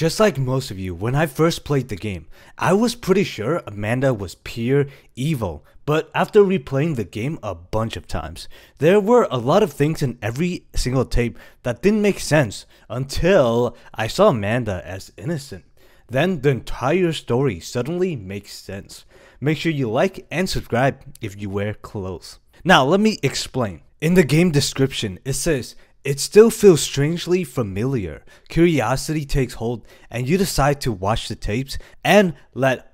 Just like most of you, when I first played the game, I was pretty sure Amanda was pure evil, but after replaying the game a bunch of times, there were a lot of things in every single tape that didn't make sense until I saw Amanda as innocent. Then the entire story suddenly makes sense. Make sure you like and subscribe if you wear clothes. Now let me explain. In the game description, it says, "It still feels strangely familiar. Curiosity takes hold and you decide to watch the tapes and let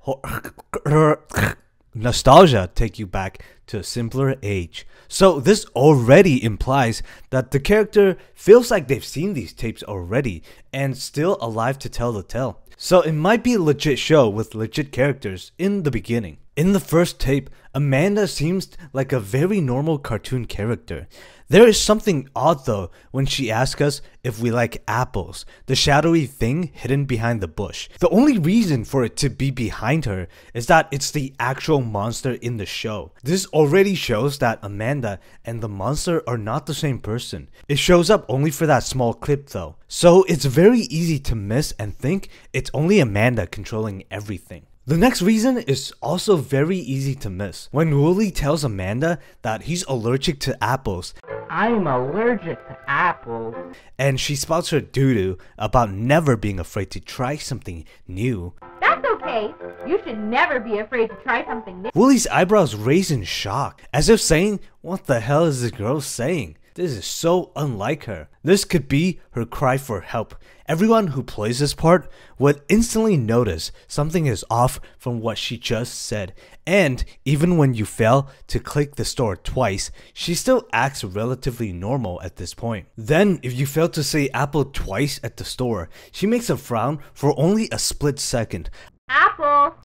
nostalgia take you back to a simpler age." So this already implies that the character feels like they've seen these tapes already and still alive to tell the tale. So it might be a legit show with legit characters in the beginning. In the first tape, Amanda seems like a very normal cartoon character. There is something odd though when she asks us if we like apples, the shadowy thing hidden behind the bush. The only reason for it to be behind her is that it's the actual monster in the show. This already shows that Amanda and the monster are not the same person. It shows up only for that small clip though. So it's very easy to miss and think it's only Amanda controlling everything. The next reason is also very easy to miss. When Wooly tells Amanda that he's allergic to apples, "I'm allergic to apples," and she spouts her doo-doo about never being afraid to try something new, That's okay. You should never be afraid to try something new. Wooly's eyebrows raise in shock, as if saying, "What the hell is this girl saying? This is so unlike her." This could be her cry for help. Everyone who plays this part would instantly notice something is off from what she just said. And even when you fail to click the store twice, she still acts relatively normal at this point. Then if you fail to say apple twice at the store, she makes a frown for only a split second. Apple.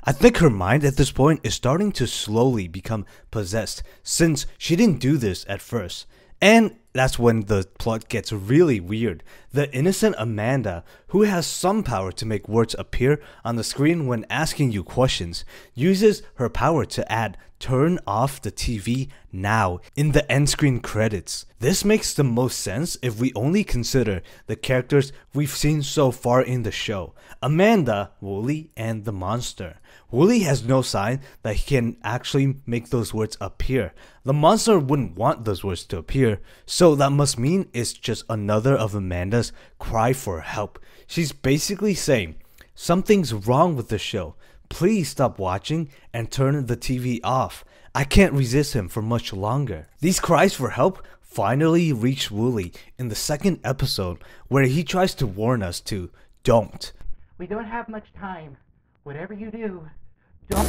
I think her mind at this point is starting to slowly become possessed, since she didn't do this at first. And that's when the plot gets really weird. The innocent Amanda, who has some power to make words appear on the screen when asking you questions, uses her power to add "turn off the TV now" in the end screen credits. This makes the most sense if we only consider the characters we've seen so far in the show: Amanda, Wooly, and the monster. Wooly has no sign that he can actually make those words appear. The monster wouldn't want those words to appear, so that must mean it's just another of Amanda's cry for help. She's basically saying, "Something's wrong with the show. Please stop watching and turn the TV off. I can't resist him for much longer." These cries for help finally reach Wooly in the second episode, where he tries to warn us to don't. "We don't have much time. Whatever you do, don't..."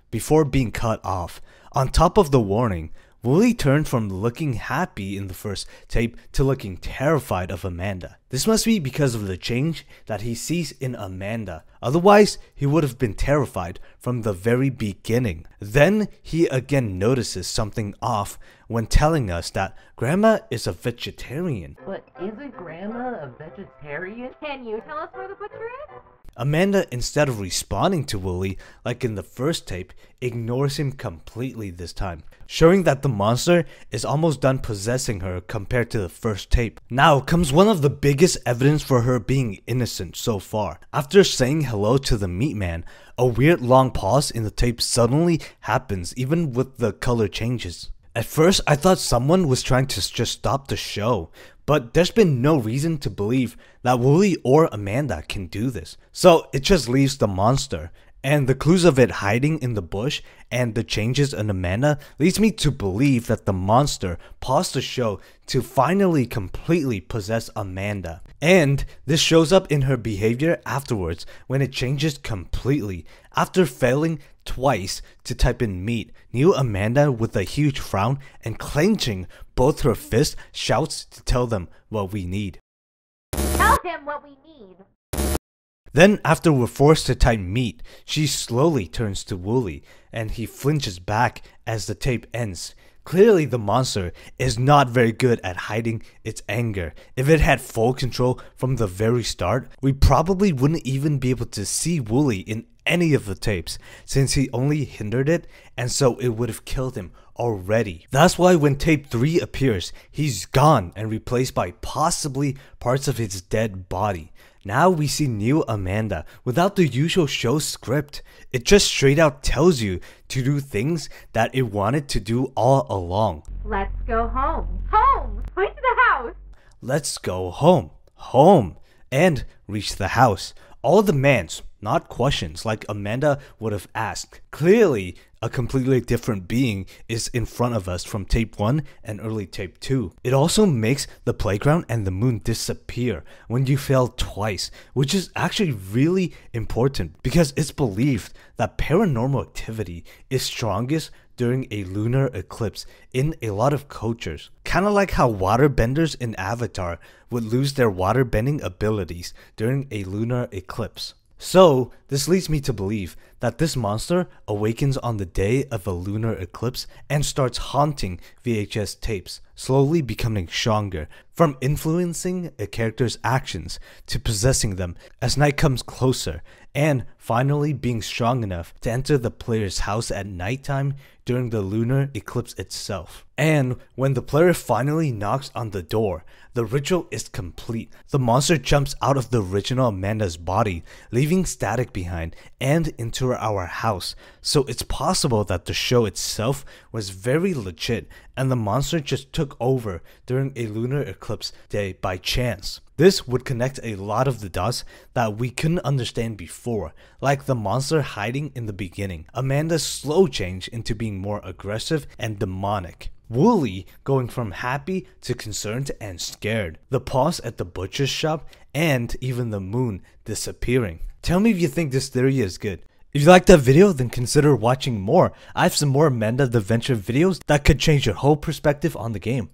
Before being cut off. On top of the warning, Wooly turned from looking happy in the first tape to looking terrified of Amanda. This must be because of the change that he sees in Amanda. Otherwise, he would have been terrified from the very beginning. Then he again notices something off when telling us that Grandma is a vegetarian. "But isn't Grandma a vegetarian?" Can you tell us where the butcher is? Amanda, instead of responding to Wooly like in the first tape, ignores him completely this time, showing that the monster is almost done possessing her compared to the first tape. Now comes one of the biggest evidence for her being innocent so far. After saying hello to the meat man, a weird long pause in the tape suddenly happens even with the color changes. At first, I thought someone was trying to just stop the show, but there's been no reason to believe that Wooly or Amanda can do this. So it just leaves the monster, and the clues of it hiding in the bush and the changes in Amanda leads me to believe that the monster paused the show to finally completely possess Amanda. And this shows up in her behavior afterwards when it changes completely. After failing twice to type in meat, new Amanda with a huge frown and clenching both her fists shouts to tell them what we need. Tell him what we need. Then after we're forced to type meat, she slowly turns to Wooly and he flinches back as the tape ends, Clearly, the monster is not very good at hiding its anger. If it had full control from the very start, we probably wouldn't even be able to see Wooly in any of the tapes, since he only hindered it, and so it would have killed him already. That's why when tape 3 appears, he's gone and replaced by possibly parts of his dead body. Now we see new Amanda without the usual show script. It just straight out tells you to do things that it wanted to do all along. Let's go home. Home! Point to the house! Let's go home. Home. And reach the house. All demands, not questions like Amanda would have asked. Clearly, a completely different being is in front of us from tape 1 and early tape 2. It also makes the playground and the moon disappear when you fail twice, which is actually really important because it's believed that paranormal activity is strongest during a lunar eclipse in a lot of cultures. Kinda like how waterbenders in Avatar would lose their waterbending abilities during a lunar eclipse. So, this leads me to believe that this monster awakens on the day of a lunar eclipse and starts haunting VHS tapes, slowly becoming stronger, from influencing a character's actions to possessing them as night comes closer, and finally being strong enough to enter the player's house at nighttime during the lunar eclipse itself. And when the player finally knocks on the door, the ritual is complete. The monster jumps out of the original Amanda's body, leaving static behind and into our house. So it's possible that the show itself was very legit and the monster just took over during a lunar eclipse day by chance. This would connect a lot of the dots that we couldn't understand before, like the monster hiding in the beginning, Amanda's slow change into being more aggressive and demonic, Wooly going from happy to concerned and scared, the pause at the butcher's shop, and even the moon disappearing. Tell me if you think this theory is good. If you liked that video, then consider watching more. I have some more Amanda the Venture videos that could change your whole perspective on the game.